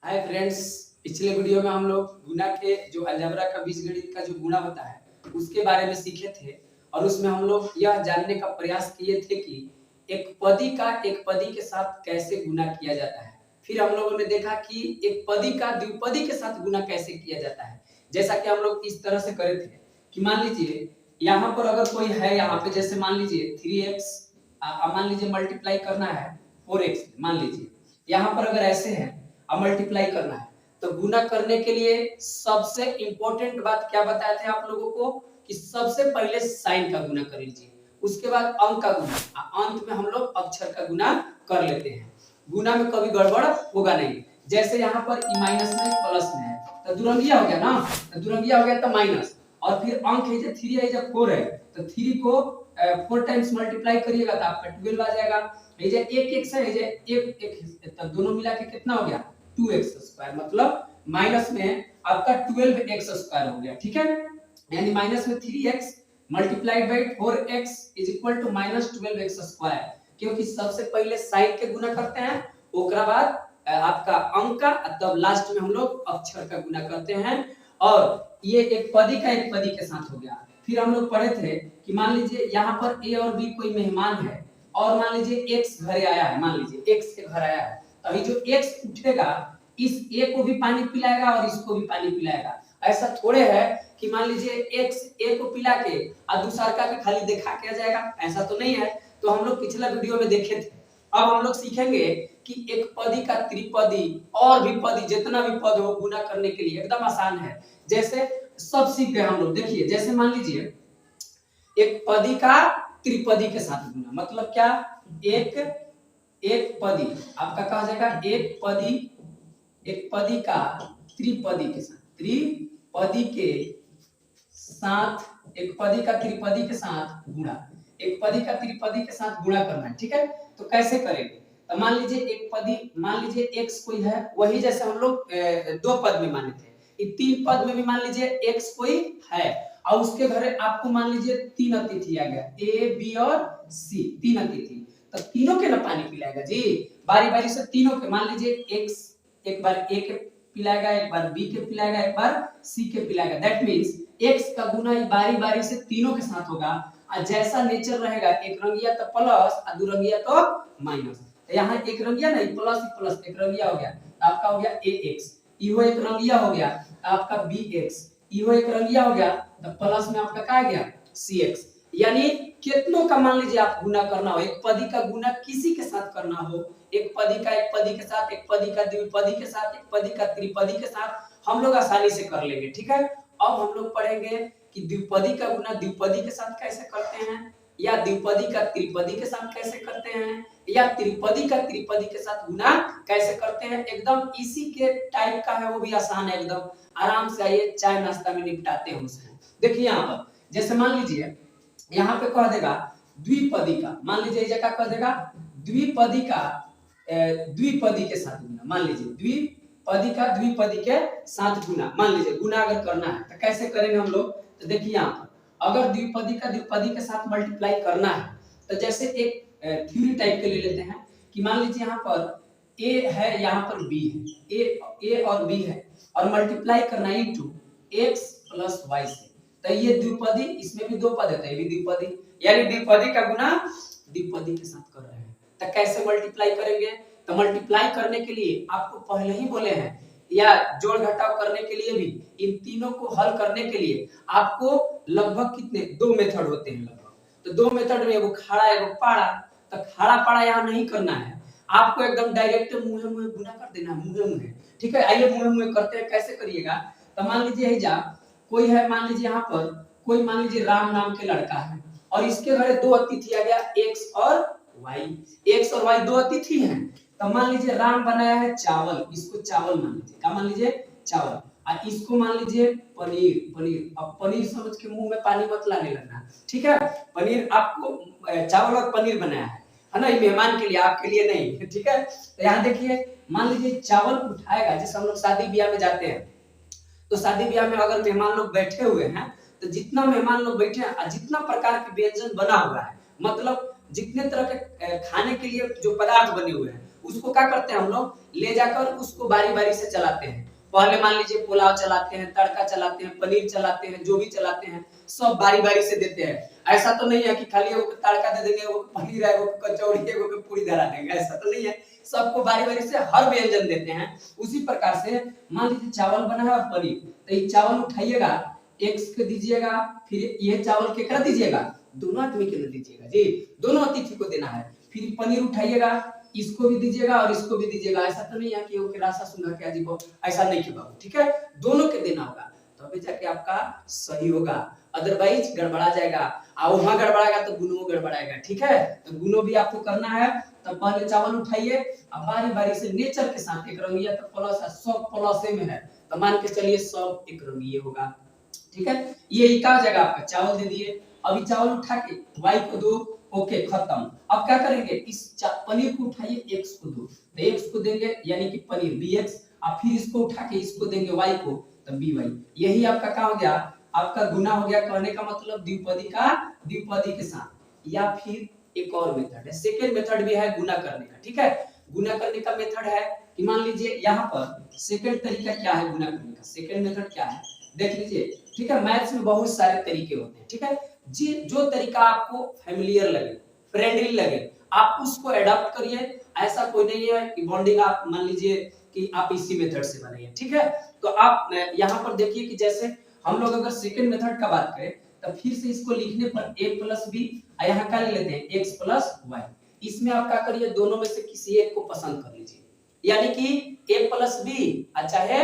Hi friends, पिछले video में हम लोग गुणा के जो अलजेब्रा का बीजगणित का जो गुणा होता है उसके बारे में सीखे थे। और उसमें हम लोग यह जानने का प्रयास किए थे कि एक पदी का एक पदी के साथ कैसे गुणा किया जाता है। फिर हम लोगों ने देखा कि एक पदी का द्विपदी के साथ गुणा कैसे किया जाता है। जैसा कि हम लोग इस तरह से करे थे कि मान लीजिए यहाँ पर अगर कोई है, यहाँ पे जैसे मान लीजिए 3x, मान लीजिए मल्टीप्लाई करना है 4x, मान लीजिए यहाँ पर अगर ऐसे है अब मल्टीप्लाई करना है तो गुना करने के लिए सबसे इंपॉर्टेंट बात क्या बताए थे आप लोगों को कि सबसे पहले साइन का गुना कर लीजिए, उसके बाद अंक का गुना, अंत में हम लोग अक्षर का गुना कर लेते हैं। गुना में कभी गड़बड़ होगा नहीं। जैसे यहाँ पर ई माइनस में प्लस में है तो दुरंगिया हो गया ना, तो दुरंगिया हो गया तो माइनस, और फिर अंक है जो 3 है जो 4 है तो 3 को 4 टाइम्स मल्टीप्लाई करिएगा तो आपका 12 आ जाएगा। ये जो 1 है ये एक एक तो दोनों मिला के कितना हो गया 2x², मतलब माइनस में आपका 12x² हो गया। ठीक है, यानी माइनस में 3x multiplied by 4x is equal to minus 12x², क्योंकि सबसे पहले साइन के गुना करते हैं, ओकरा बाद आपका अंक का, तब लास्ट में हम लोग अक्षर का गुना करते हैं। और ये एक पदी का एक पदी के साथ हो गया। फिर हम लोग पढ़े थे कि मान लीजिए यहाँ पर a और b कोई मेहमान है और मान लीजिए x घर आया है, मान लीजिए x के घर आया है, अभी जो x उठेगा इस a को भी पानी पिलाएगा और इसको भी पानी पिलाएगा। ऐसा थोड़े है कि मान लीजिए x a को पिला के और दूसरा का खाली देखा के आ जाएगा, ऐसा तो नहीं है। तो हम लोग पिछला वीडियो में देखे थे। अब हम लोग सीखेंगे कि एक पदी का त्रिपदी और भी पदी जितना भी पद हो गुना करने के लिए एकदम आसान है। जैसे सब सीख गए हम लोग। देखिए जैसे मान लीजिए एक पदी का त्रिपदी के साथ गुना, मतलब क्या, एक पदी आपका कहा जाएगा एक पदी का त्रिपदी के साथ, त्रिपदी के साथ एक पदी का त्रिपदी के साथ गुणा, एक पदी का त्रिपदी के साथ गुणा करना है। ठीक है, तो कैसे करेंगे, तो मान लीजिए एक पदी, मान लीजिए x कोई है, वही जैसे हम लोग दो पद में माने थे, तीन पद में भी मान लीजिए x कोई है और उसके घर आपको मान लीजिए तीन अतिथि आ गया, a b और c, तीन अतिथि, तो तीनों के ना पानी पिलाएगा जी, बारी बारी से तीनों के। मान लीजिए x एक बार a के पिलाएगा, एक बार b के पिलाएगा, एक बार c के पिलाएगा। दैट मींस x का गुना बारी बारी से तीनों के साथ होगा और जैसा नेचर रहेगा, एक रंगिया तो प्लस और दो रंगिया तो माइनस। यहाँ एक रंगिया नहीं, प्लस प्लस एक रंगिया हो गया, आपका हो गया ax, इहो एक रंगिया हो गया आपका bx, इहो एक रंगिया हो गया तो प्लस में आपका क्या आ गया cx। यानी कितनों का मान लीजिए आप गुना करना हो, एक पदी का गुना किसी के साथ करना हो, एक पदी का एक पदी के साथ, एक पदी का द्विपदी के साथ, एक पदी का त्रिपदी के साथ, हम लोग आसानी से कर लेंगे। ठीक है, अब हम लोग पढ़ेंगे कि द्विपदी का गुना द्विपदी के साथ कैसे करते हैं, या द्विपदी का त्रिपदी के साथ कैसे करते हैं, या त्रिपदी का त्रिपदी के साथ गुना कैसे करते हैं। एकदम इसी के टाइप का है, वो भी आसान है एकदम, आराम से आइए चाय नाश्ता में निपटाते हैं उसको। देखिए यहाँ पर जैसे मान लीजिए यहाँ पे कह देगा द्विपदी का, मान लीजिए जगह कह देगा द्विपदी का द्विपदी के साथ गुना, मान लीजिए द्विपदी का द्विपदी के साथ गुना, मान लीजिए गुना अगर करना है तो कैसे करेंगे हम लोग, तो देखिए यहाँ पर अगर द्विपदी का द्विपदी के साथ मल्टीप्लाई करना है तो जैसे एक थ्योरी टाइप के ले लेते हैं कि मान लीजिए यहाँ पर a है, यहाँ पर b है, a और b है और मल्टीप्लाई करना है इनटू x प्लस y से, तो ये द्विपदी, इसमें भी दो पद है तो ये भी द्विपदी, यानी द्विपदी का गुना द्विपदी के साथ कर रहे हैं। तो कैसे मल्टीप्लाई करेंगे, तो मल्टीप्लाई करने के लिए आपको पहले ही बोले हैं, या जोड़ घटाव करने के लिए भी, इन तीनों को हल करने के लिए आपको लगभग कितने दो मेथड होते हैं लगभग, तो दो मेथड में एगो खड़ा एगो पाड़ा। तो खड़ा पाड़ा यहाँ नहीं करना है, आपको एकदम डायरेक्ट मुंहे मुंहे गुना कर देना, मुंहे मुंहे। ठीक है, आइए मुंहे मुंहे करते हैं, कैसे करिएगा, तो मान लीजिए जा कोई है, मान लीजिए यहाँ पर कोई, मान लीजिए राम नाम के लड़का है और इसके घर दो अतिथि आ गया x और y दो अतिथि हैं। तो मान लीजिए राम बनाया है चावल, इसको चावल मान लीजिए, क्या मान लीजिए चावल, और इसको मान लीजिए पनीर। अब पनीर समझ के मुंह में पानी मत लाने लगना, ठीक है, पनीर आपको चावल और पनीर बनाया है ना, ये मेहमान के लिए, आपके लिए नहीं। ठीक है, तो यहाँ देखिए मान लीजिए चावल उठाएगा, जैसे हम लोग शादी ब्याह में जाते हैं तो शादी ब्याह में अगर मेहमान लोग बैठे हुए हैं तो जितना मेहमान लोग बैठे हैं, जितना प्रकार के व्यंजन बना हुआ है, मतलब जितने तरह के खाने के लिए जो पदार्थ बने हुए हैं, उसको क्या करते हैं हम लोग, ले जाकर उसको बारी बारी से चलाते हैं। पहले मान लीजिए पुलाव चलाते हैं, तड़का चलाते हैं, पनीर चलाते हैं, जो भी चलाते हैं सब बारी बारी से देते हैं। ऐसा तो नहीं है कि खाली वो तड़का दे देंगे, वो पनीर है, वो कचौड़ी है, वो पूरी धरा देंगे, ऐसा तो नहीं है। सबको बारी बारी से हर व्यंजन देते हैं। उसी प्रकार से मान लीजिए चावल बना है और पनीर, तो ये चावल उठाइएगा, एक को दीजिएगा, फिर ये चावल केकरा दीजिएगा, दोनों आदमी के लिए दीजिएगा जी, दोनों अतिथि को देना है। फिर पनीर उठाइएगा, इसको भी दीजिएगा और इसको भी दीजिएगा। ऐसा तो नहीं है कि वो राशा सुंघा के अजीब हो, ऐसा नहीं किया बाबू, ठीक है, दोनों के देना होगा, तभी जाके आपका सही होगा, अदरवाइज गड़बड़ा जाएगा। और वहां गड़बड़ाएगा तो गुनो गड़बड़ाएगा, ठीक है। तो गुनो भी आपको करना है। तो पहले चावल उठाइए, अब बारी बारी से नेचर के साथ एक रंगिया, तो प्लस है, सब प्लस में है, तो मान के चलिए सब एक रंगिए होगा, ठीक है। ये क्या हो जाएगा आपका, चावल दे दिए, अभी चावल उठा के y को दो, ओके खत्म। अब क्या करेंगे, इस पनीर को उठाइए, x को दो, तो x को देंगे यानी कि पनीर bx, और फिर इसको उठा के इसको देंगे y को, तो by। यही आपका क्या हो गया, आपका गुना हो गया। कहने का मतलब द्विपदी का द्विपदी के साथ। या फिर एक और मेथड है, सेकेंड मेथड भी है गुना करने का, ठीक है। गुना करने का मेथड है कि मान लीजिए यहाँ पर सेकेंड तरीका क्या है गुना करने का, सेकेंड मेथड क्या है देख लीजिए, ठीक है। मैथ्स में बहुत सारे तरीके होते हैं, ठीक है। जी जो तरीका आपको फैमिलियर लगे, फ्रेंडली लगे, आप उसको अडॉप्ट करिए। ऐसा कोई नहीं है कि बॉन्डिंग आप मान लीजिए कि आप इसी मेथड से बनाइए, ठीक है। तो आप यहाँ पर देखिए कि जैसे हम लोग अगर सेकंड मेथड का बात करें, तो फिर से इसको लिखने पर a प्लस बी, यहाँ क्या ले लेते हैं x प्लस वाई। इसमें आप क्या करिए, दोनों में से किसी एक को पसंद कर लीजिए, यानी कि a प्लस बी अच्छा है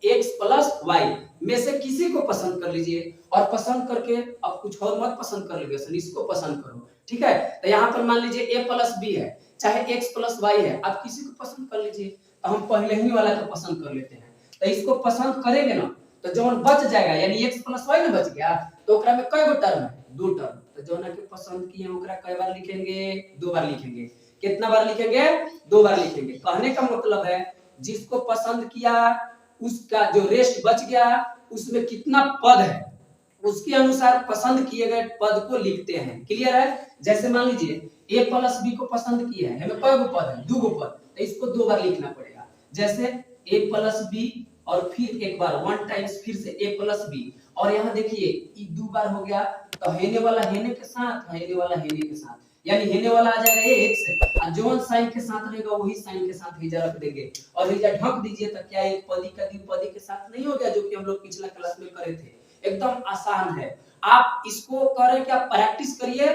x प्लस वाई में से किसी को पसंद कर लीजिए। और पसंद करके अब कुछ और मत पसंद कर लीजिए, इसको पसंद करो, ठीक है। तो यहाँ पर मान लीजिए a प्लस बी है, चाहे x प्लस वाई है, आप किसी को पसंद कर लीजिए। तो हम पहले ही वाला को पसंद कर लेते हैं, तो इसको पसंद करेंगे ना, तो जो बच जाएगा यानी x प्लस वाई ना बच गया, तो ओकरा में कई गो टर्म है, दो टर्म। तो जो ना के पसंद किए ओकरा कई बार लिखेंगे, दो बार लिखेंगे। कितना बार लिखेंगे, दो बार लिखेंगे। कहने का मतलब है जिसको पसंद किया उसका जो रेस्ट बच गया उसमें कितना पद है उसके अनुसार पसंद किए गए पद को लिखते हैं। क्लियर है। जैसे मान लीजिए a प्लस बी को पसंद किया है, हमें कई गो पद है, दो गो पद, तो इसको दो बार लिखना पड़ेगा। जैसे a प्लस बी और फिर एक बार वन टाइम्स फिर से a प्लस बी, और यहाँ देखिए ये दो बार हो गया, तो हेने वाला हेने के साथ, हेने वाला हेने के साथ, यानी हेने वाला आ जाएगा x, और जो साइन के साथ रहेगा वही साइन के साथ हेजा रख देंगे, और हेजा ढक दीजिए। तो क्या एक पदी का द्विपदी के साथ नहीं हो गया, जो कि हम लोग पिछला क्लास में करे थे। एकदम आसान है। आप इसको करें क्या, प्रैक्टिस करिए,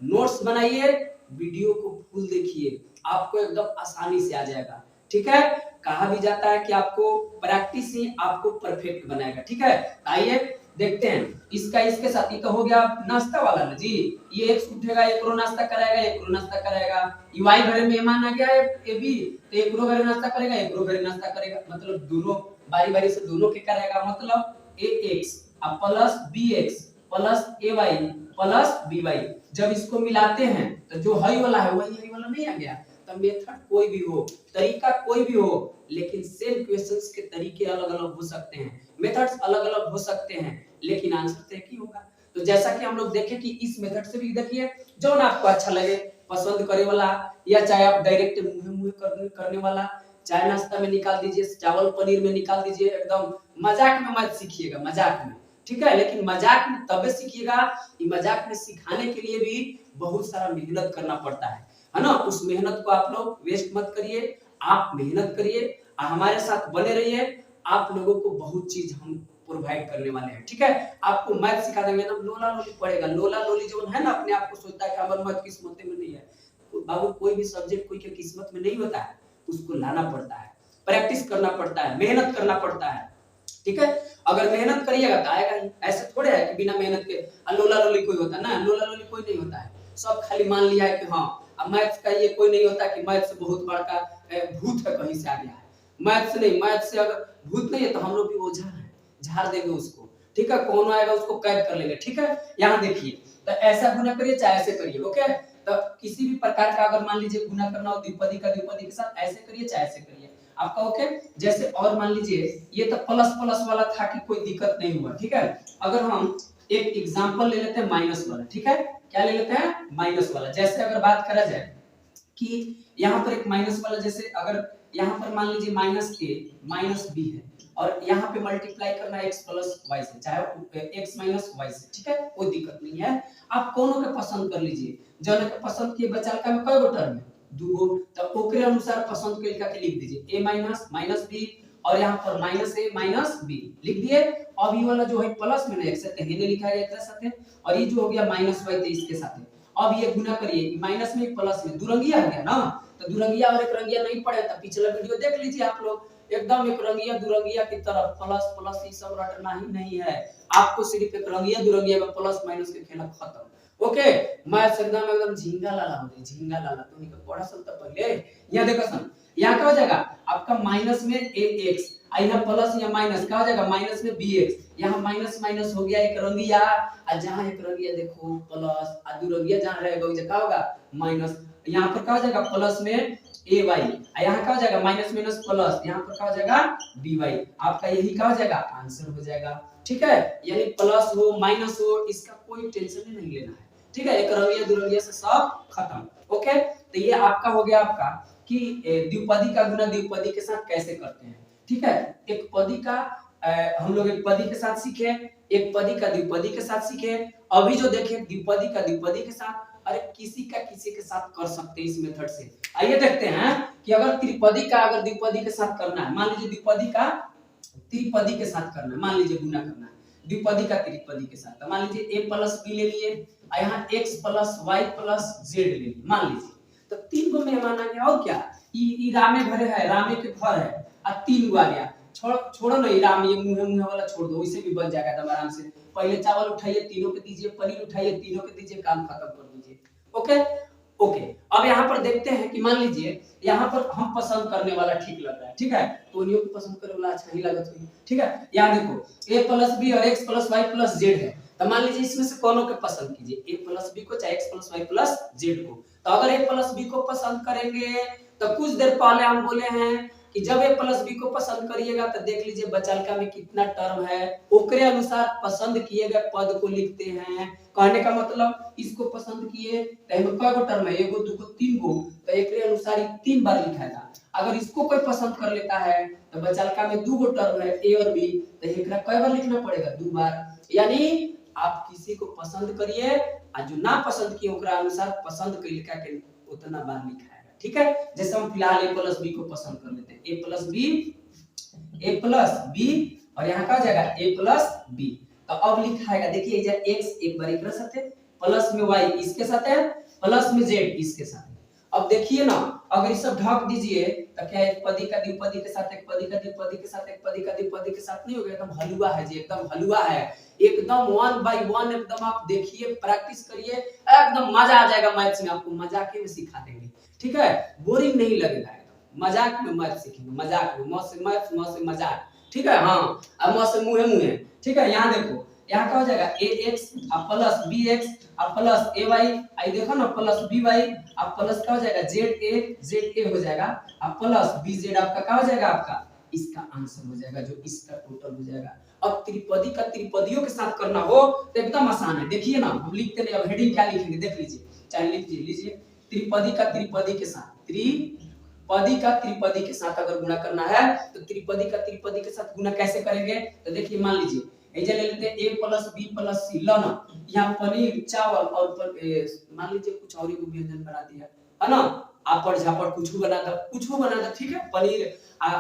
नोट्स बनाइए, वीडियो को फुल देखिए, आपको एकदम आसानी से आ जाएगा, ठीक है। कहा भी जाता है कि आपको प्रैक्टिस ही आपको परफेक्ट बनाएगा, ठीक है। आइए देखते हैं इसका इसके साथ। ये तो हो गया नाश्ता वाला ना जी, ये एक उठेगा, एक रो नाश्ता कराएगा, एक रो नाश्ता कराएगा। ये वाई घरे मेहमान आ गया है ए बी, तो एक रो घरे नाश्ता करेगा, एक रो घरे नाश्ता करेगा, मतलब दोनों बारी बारी से दोनों के कराएगा। मतलब A X plus B X plus A Y plus B Y. जब इसको मिलाते हैं तो जो हई वाला है वही हई वाला नहीं आ गया। तो मेथड कोई भी हो, तरीका कोई भी हो, लेकिन सेम क्वेश्चंस के तरीके अलग अलग हो सकते हैं, मेथड्स अलग अलग हो सकते हैं, लेकिन आंसर तय ही होगा। तो जैसा कि हम लोग देखें कि इस मेथड से भी देखिए, जो ना आपको अच्छा लगे, पसंद करे वाला, या चाहे आप डायरेक्ट मुंह मुंह करने वाला, चाय नाश्ता में निकाल दीजिए, चावल पनीर में निकाल दीजिए, एकदम मजाक में मत सीखिएगा, मजाक में, ठीक है। लेकिन मजाक में तब सीखिएगा कि मजाक में सिखाने के लिए भी बहुत सारा मेहनत करना पड़ता है ना। उस मेहनत को आप लोग वेस्ट मत करिए, आप मेहनत करिए, हमारे साथ बने रहिए। आप लोगों को बहुत चीज हम प्रोवाइड करने वाले हैं, ठीक है। आपको मैथ सिखा देंगे ना, लोला लोली पड़ेगा। लोला लोली जो है ना, अपने आप को सोचता है कि हमारे मैथ किस्मत में नहीं है। बाबू कोई भी सब्जेक्ट कोई के किस्मत में नहीं होता है, उसको लाना पड़ता है, प्रैक्टिस करना पड़ता है, मेहनत करना पड़ता है, ठीक है। अगर मेहनत करिएगा तो आएगा ही। ऐसे थोड़े है कि बिना मेहनत के लोला लोली कोई होता है ना, लोला लोली कोई नहीं होता है। सब खाली मान लिया है कि हाँ अब मैथ्स का ये कोई नहीं होता कि मैथ्स से बहुत बड़का भूत है, कहीं से आ गया है। मैथ्स से नहीं, मैथ्स से अगर भूत नहीं है तो हम लोग भी ओझा है, झाड़ देंगे उसको, ठीक है। कौन आएगा उसको कैद कर लेंगे, ठीक है। यहाँ देखिए, तो ऐसा गुना करिए चाहे ऐसे करिए, ओके। तो किसी भी प्रकार का अगर मान लीजिए गुना करना हो द्विपदी का द्विपदी के साथ, ऐसे करिए चाहे ऐसे करिए, आपका ओके। जैसे और मान लीजिए ये तो प्लस प्लस वाला था कि कोई दिक्कत नहीं हुआ, ठीक है। अगर हम एक एग्जांपल ले लेते हैं माइनस वाला, ठीक है। क्या ले लेते हैं, माइनस वाला। जैसे अगर बात करा जाए कि यहाँ पर एक माइनस वाला, जैसे अगर यहाँ पर मान लीजिए माइनस ए माइनस बी है और यहाँ पे मल्टीप्लाई करना है x प्लस वाई से, चाहे x माइनस वाई से, ठीक है, कोई दिक्कत नहीं है। आप कोनो के पसंद कर लीजिए, जौन के पसंद किए बचालका में कई गो टर्म है, दूगो, तो ओकरे अनुसार पसंद के लिख दीजिए a माइनस माइनस बी और यहाँ पर माइनस ए माइनस बी लिख दिए। अब ये वाला जो है प्लस में एक साथ नहीं लिखा है एक साथ, और ये जो हो गया माइनस वाई तो इसके साथ। अब ये गुना करिए, माइनस में प्लस में दुरंगिया हो गया ना, तो दुरंगिया और एक रंगिया नहीं पड़े तो पिछला वीडियो देख लीजिए आप लोग, एकदम एक रंगिया दुरंगिया की तरफ प्लस प्लस ये सब रटना ही नहीं है आपको, सिर्फ एक रंगिया दुरंगिया में प्लस माइनस के खेला खत्म। ओके, मैथ्स एकदम झिंगा लाला हो गई, झिंगा लाला तो निकल पढ़ा सन तब पहले। यहां देखो सन, यहां क्या हो जाएगा आपका माइनस में ax, यहाँ प्लस या माइनस क्या हो जाएगा माइनस में bx, यहाँ माइनस माइनस हो गया एक रंगिया, और जहां एक रंगिया देखो प्लस और दो रंगिया जहां रहेगा वही क्या होगा माइनस, यहाँ पर क्या हो जाएगा प्लस में ay, यहाँ क्या हो जाएगा माइनस माइनस प्लस, यहाँ पर क्या हो जाएगा by, आपका यही क्या हो जाएगा आंसर हो जाएगा। ठीक है, यानी प्लस हो माइनस हो इसका कोई टेंशन नहीं लेना है, ठीक है, एक रंगिया दो रंगिया से सब खत्म। ओके, तो ये आपका हो गया आपका कि द्विपदी का गुना द्विपदी के साथ कैसे करते हैं। ठीक है, एक पदी का हम लोग एक पदी के साथ सीखे, एक पदी का द्विपदी के साथ सीखे, अभी जो देखें द्विपदी का द्विपदी के साथ, अरे किसी का किसी के साथ कर सकते हैं इस मेथड से। आइए देखते हैं कि अगर त्रिपदी का अगर द्विपदी के साथ करना है, मान लीजिए द्विपदी का त्रिपदी के साथ करना है, मान लीजिए गुना करना है द्विपदी का त्रिपदी के साथ, तो मान लीजिए a प्लस बी ले लिए और यहाँ x plus y plus z ले लिए, मान लीजिए, तो तीन गो मेहमान आ गया और क्या, ई रामे घरे है, रामे के घर है और तीन गो आ गया, छोड़ो ना राम, ये मुंह वाला छोड़ दो, वैसे भी बन जाएगा एकदम आराम से। पहले चावल उठाइए तीनों के दीजिए, पनीर उठाइए तीनों के दीजिए, काम खत्म कर दीजिए। ओके ओके, अब यहाँ पर देखते हैं कि मान लीजिए यहाँ पर हम पसंद करने वाला ठीक लग रहा है, ठीक है, तो उन्हीं को पसंद करने वाला अच्छा ही लगता है। ठीक है, यहाँ देखो a प्लस बी और x plus y plus z है, तो मान लीजिए इसमें से कोनो के पसंद कीजिए, a प्लस बी को चाहे x plus y plus z को। तो अगर a प्लस बी को पसंद करेंगे तो कुछ देर पहले हम बोले हैं कि जब a प्लस बी को पसंद करिएगा तो देख लीजिए बचालका में कितना टर्म है, ओकरे अनुसार पसंद किए गए पद को लिखते हैं। कहने का मतलब इसको पसंद किए तो इसमें कई गो टर्म है, एगो दूगो तीन गो, तो एकरे अनुसार तीन बार लिखाएगा। अगर इसको कोई पसंद कर लेता है तो बचालका में दो गो टर्म है a और b, तो एकरा कई बार लिखना पड़ेगा, दो बार। यानी आप किसी को पसंद करिए और जो ना पसंद किए ओकरा अनुसार पसंद के लिखा के उतना बार लिखाएगा। ठीक है, जैसे हम फिलहाल a प्लस बी को पसंद कर लेते हैं, a प्लस बी और यहाँ का जाएगा a प्लस बी, तो अब लिखाएगा देखिए इधर x एक बार एक साथ है, प्लस में y इसके साथ है, प्लस में z इसके साथ है। अब देखिए ना, अगर ये सब ढक दीजिए तो क्या एक पदी का द्विपदी के साथ, एक पदी का द्विपदी के साथ, एक पदी का द्विपदी के साथ नहीं होगा, एकदम हलवा है जी, एकदम हलवा है, एकदम वन बाय वन, एकदम आप देखिए प्रैक्टिस करिए, एकदम मजा आ जाएगा मैथ्स में, आपको मजाक में सिखा देंगे। ठीक है, बोरिंग नहीं लगेगा, मजाक में मैथ सीखेंगे, मजाक में, मौत से मजाक। ठीक है, हाँ, अब मौत से मुंहे। ठीक है, यहाँ देखो, यहाँ क्या हो जाएगा ax plus bx plus ay, आई देखो ना प्लस by प्लस क्या हो जाएगा za हो जाएगा, प्लस bz आपका क्या हो जाएगा, आपका इसका आंसर हो जाएगा, जो इसका टोटल हो जाएगा। अब त्रिपदी का त्रिपदियों के साथ करना हो तो एकदम आसान है, देखिए ना, हम लिखते नहीं, अब हेडिंग क्या लिखेंगे देख लीजिए, चाहे लीजिए त्रिपदी का त्रिपदी के साथ, त्रिपदी का त्रिपदी के साथ अगर गुणा करना है तो त्रिपदी का त्रिपदी के साथ गुणा कैसे करेंगे, तो देखिए मान लीजिए ऐसे ले लेते हैं a plus b plus c, लो ना, यहाँ पनीर चावल और मान लीजिए कुछ और भी व्यंजन बना दिया है ना, आपड़ झापड़ कुछ बना दो, ठीक है, पनीर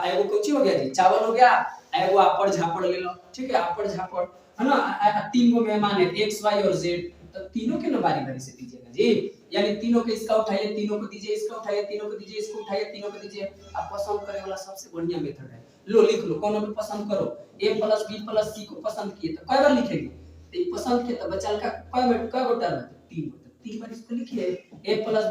एगो कुछ हो गया जी, चावल हो गया, एगो आपड़ झापड़ ले लो, ठीक है, आपड़ झापड़ है ना, तीन गो मेहमान है x y और z, तो तीनों के ना बारी से दीजिएगा जी, यानी तीनों के इसका उठाइए, तीनों को दीजिए, इसका उठाइए, तीनों को दीजिए, इसको उठाइए, तीनों को दीजिए। आप पसंद करने वाला सबसे बढ़िया मेथड है, लो लिख लो, कौन भी पसंद करो, a plus b plus c को पसंद किए तो कई बार लिखेंगे, तो ये पसंद किए तो बचाल का कई गो टर्म है, तीन बार इसको लिखिए, a plus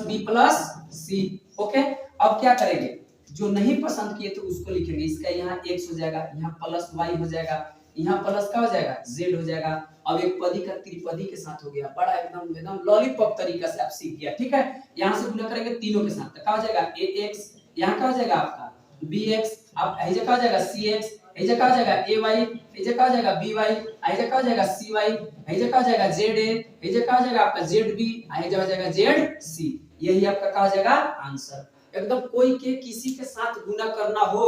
b plus c। Okay, अब क्या करेंगे, जो नहीं पसंद किए तो उसको लिखेंगे, इसका यहाँ x हो जाएगा, यहाँ प्लस y हो जाएगा, यहाँ प्लस क्या हो जाएगा z हो जाएगा। अब एक पदी का त्रिपदी के साथ हो गया, बड़ा एकदम लॉलीपॉप तरीका से आप सीख गया। ठीक है, यहाँ से गुना करेंगे तीनों के साथ, तो क्या हो जाएगा ax, यहाँ क्या हो जाएगा आपका bx, अब ऐसे क्या हो जाएगा cx, एजे का हो जाएगा ay, एजे का हो जाएगा by, एजे का हो जाएगा cy, एजे का हो जाएगा za, एजे का हो जाएगा आपका zb, एजे हो जाएगा zc। यही आपका का हो जाएगा आंसर। एकदम कोई के किसी के साथ गुना करना हो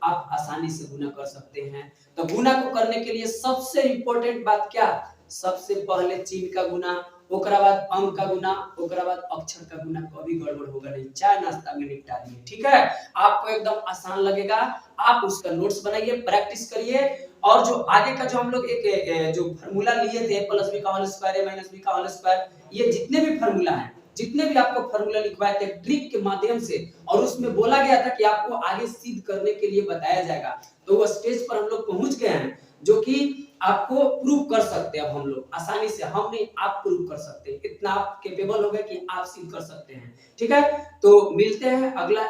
आप आसानी से गुना कर सकते हैं। तो गुना को करने के लिए सबसे इंपॉर्टेंट बात क्या, सबसे पहले चिन्ह का गुना, ओकरा बाद अंक का गुना, ओकरा बाद अक्षर का गुना। कभी गड़बड़ होगा नहीं, चाय नाश्ता में निपटा दिए, ठीक है। आपको एकदम आसान लगेगा, आप उसका नोट्स बनाइए, प्रैक्टिस करिए। और जो आगे का जो हम लोग एक जो फार्मूला लिए थे प्लस बी का होल स्क्वायर माइनस बी का होल स्क्वायर, ये जितने भी फार्मूला हैं, जितने भी आपको फार्मूला लिखवाए थे ट्रिक के माध्यम से, और उसमें बोला गया था कि आपको आगे सिद्ध करने के लिए बताया जाएगा। तो वो स्टेज पर हम लोग पहुंच गए हैं जो कि आपको प्रूव कर सकते हैं। अब हम लोग आसानी से, हम नहीं आप प्रूव कर सकते हैं, इतना आप कैपेबल हो गए कि आप सिद्ध कर सकते हैं, ठीक है। तो मिलते हैं अगला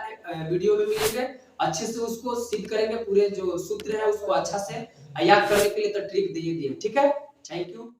वीडियो में, मिलेंगे अच्छे से उसको सिद्ध करेंगे, पूरे जो सूत्र है उसको अच्छा से याद करने के लिए तो ट्रिक दिए दिए, ठीक है। Thank you.